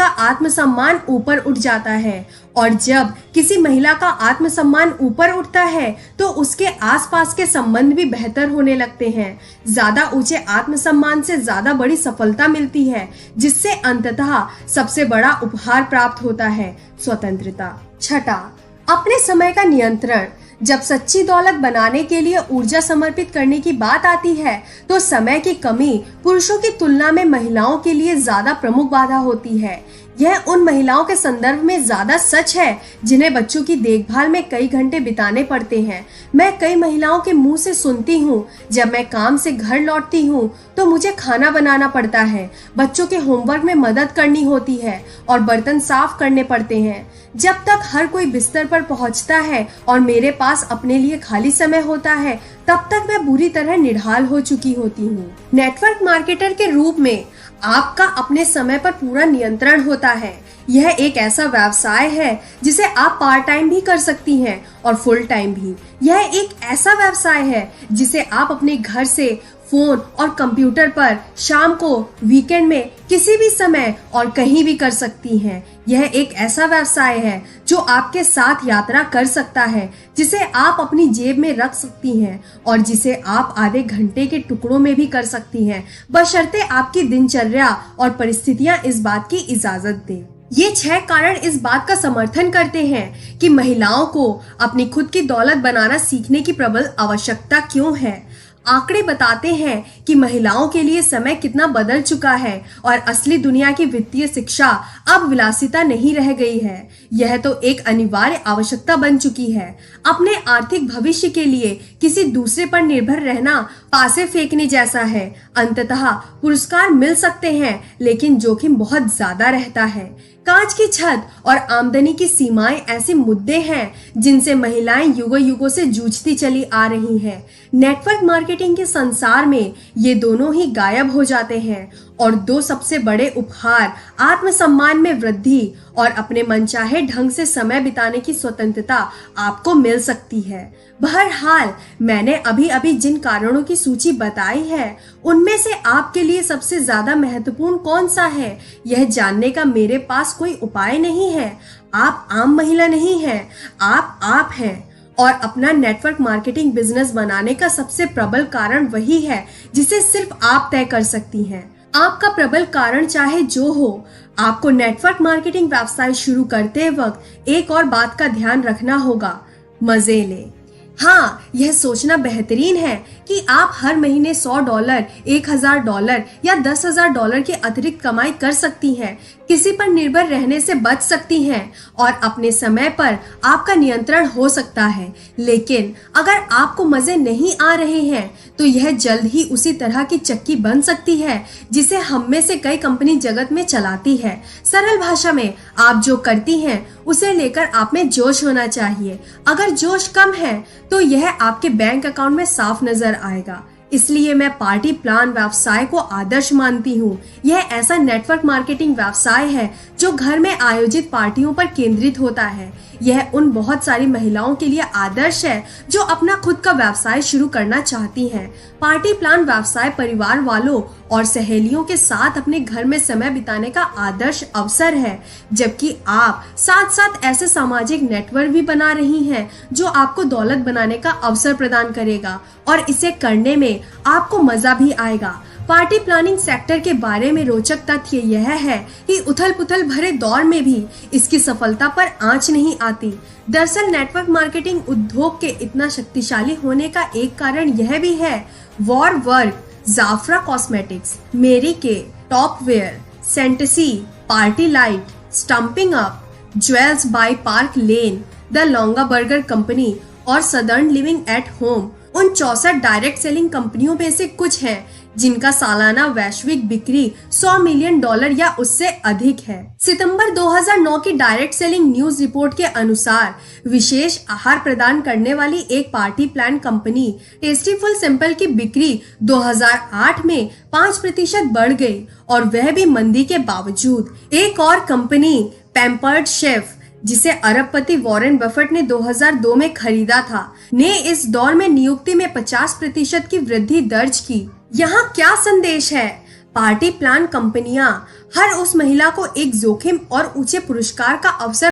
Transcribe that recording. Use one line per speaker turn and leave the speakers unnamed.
उसका आत्मसम्मान ऊपर उठ जाता है। और जब किसी महिला का आत्मसम्मान ऊपर उठता है तो उसके आसपास के संबंध भी बेहतर होने लगते हैं। ज्यादा ऊंचे आत्मसम्मान से ज्यादा बड़ी सफलता मिलती है, जिससे अंततः सबसे बड़ा उपहार प्राप्त होता है, स्वतंत्रता। छठा, अपने समय का नियंत्रण। जब सच्ची दौलत बनाने के लिए ऊर्जा समर्पित करने की बात आती है तो समय की कमी पुरुषों की तुलना में महिलाओं के लिए ज्यादा प्रमुख बाधा होती है। यह उन महिलाओं के संदर्भ में ज्यादा सच है जिन्हें बच्चों की देखभाल में कई घंटे बिताने पड़ते हैं। मैं कई महिलाओं के मुंह से सुनती हूँ, जब मैं काम से घर लौटती हूँ तो मुझे खाना बनाना पड़ता है, बच्चों के होमवर्क में मदद करनी होती है और बर्तन साफ करने पड़ते हैं। जब तक हर कोई बिस्तर पर पहुँचता है और मेरे पास अपने लिए खाली समय होता है, तब तक मैं बुरी तरह निढाल हो चुकी होती हूँ। नेटवर्क मार्केटर के रूप में आपका अपने समय पर पूरा नियंत्रण होता है। यह एक ऐसा व्यवसाय है जिसे आप पार्ट टाइम भी कर सकती हैं और फुल टाइम भी। यह एक ऐसा व्यवसाय है जिसे आप अपने घर से, फोन और कंप्यूटर पर, शाम को, वीकेंड में, किसी भी समय और कहीं भी कर सकती हैं। यह एक ऐसा व्यवसाय है जो आपके साथ यात्रा कर सकता है, जिसे आप अपनी जेब में रख सकती हैं और जिसे आप आधे घंटे के टुकड़ों में भी कर सकती हैं, बशर्ते आपकी दिनचर्या और परिस्थितियां इस बात की इजाजत दें। ये 6 कारण इस बात का समर्थन करते हैं कि महिलाओं को अपनी खुद की दौलत बनाना सीखने की प्रबल आवश्यकता क्यों है। आंकड़े बताते हैं कि महिलाओं के लिए समय कितना बदल चुका है और असली दुनिया की वित्तीय शिक्षा अब विलासिता नहीं रह गई है। यह तो एक अनिवार्य आवश्यकता बन चुकी है। अपने आर्थिक भविष्य के लिए किसी दूसरे पर निर्भर रहना पासे फेंकने जैसा है। अंततः पुरस्कार मिल सकते हैं, लेकिन जोखिम बहुत ज्यादा रहता है। कांच की छत और आमदनी की सीमाएं ऐसे मुद्दे हैं जिनसे महिलाएं युगों युगों से जूझती चली आ रही हैं। नेटवर्क मार्केटिंग के संसार में ये दोनों ही गायब हो जाते हैं और 2 सबसे बड़े उपहार, आत्मसम्मान में वृद्धि और अपने मनचाहे ढंग से समय बिताने की स्वतंत्रता आपको मिल सकती है। बहरहाल, मैंने अभी अभी जिन कारणों की सूची बताई है, उनमें से आपके लिए सबसे ज्यादा महत्वपूर्ण कौन सा है, यह जानने का मेरे पास कोई उपाय नहीं है। आप आम महिला नहीं हैं, आप हैं। और अपना नेटवर्क मार्केटिंग बिजनेस बनाने का सबसे प्रबल कारण वही है जिसे सिर्फ आप तय कर सकती हैं। आपका प्रबल कारण चाहे जो हो, आपको नेटवर्क मार्केटिंग व्यवसाय शुरू करते वक्त एक और बात का ध्यान रखना होगा, मजे लें। हाँ, यह सोचना बेहतरीन है कि आप हर महीने $100, $1000 या $10,000 की अतिरिक्त कमाई कर सकती हैं, किसी पर निर्भर रहने से बच सकती हैं और अपने समय पर आपका नियंत्रण हो सकता है। लेकिन अगर आपको मजे नहीं आ रहे हैं तो यह जल्द ही उसी तरह की चक्की बन सकती है जिसे हम में से कई कंपनी जगत में चलाती है। सरल भाषा में, आप जो करती हैं उसे लेकर आप में जोश होना चाहिए। अगर जोश कम है तो यह आपके बैंक अकाउंट में साफ नजर आएगा। इसलिए मैं पार्टी प्लान व्यवसाय को आदर्श मानती हूँ। यह ऐसा नेटवर्क मार्केटिंग व्यवसाय है जो घर में आयोजित पार्टियों पर केंद्रित होता है। यह उन बहुत सारी महिलाओं के लिए आदर्श है जो अपना खुद का व्यवसाय शुरू करना चाहती हैं। पार्टी प्लान व्यवसाय परिवार वालों और सहेलियों के साथ अपने घर में समय बिताने का आदर्श अवसर है, जबकि आप साथ साथ ऐसे सामाजिक नेटवर्क भी बना रही हैं जो आपको दौलत बनाने का अवसर प्रदान करेगा और इसे करने में आपको मजा भी आएगा। पार्टी प्लानिंग सेक्टर के बारे में रोचक तथ्य यह है कि उथल पुथल भरे दौर में भी इसकी सफलता पर आंच नहीं आती। दरअसल नेटवर्क मार्केटिंग उद्योग के इतना शक्तिशाली होने का एक कारण यह भी है, war work, Jofra cosmetics, Mary Kay, Tupperware, Scentsy, PartyLite, Stampin' Up, Jewels by Park Lane, the Longaberger Company और सदर्न लिविंग एट होम उन 64 डायरेक्ट सेलिंग कंपनियों में से कुछ हैं जिनका सालाना वैश्विक बिक्री $100 मिलियन या उससे अधिक है। सितंबर 2009 की डायरेक्ट सेलिंग न्यूज रिपोर्ट के अनुसार विशेष आहार प्रदान करने वाली एक पार्टी प्लान कंपनी टेस्टीफुल सिंपल की बिक्री 2008 में 5% बढ़ गई और वह भी मंदी के बावजूद। एक और कंपनी पैम्पर्ड शेफ, जिसे अरबपति वॉरेन बफेट ने 2002 में खरीदा था, ने इस दौर में नियुक्ति में 50% की वृद्धि दर्ज की। यहाँ क्या संदेश है? पार्टी प्लान कंपनियां हर उस महिला को एक जोखिम और ऊंचे पुरस्कार का अवसर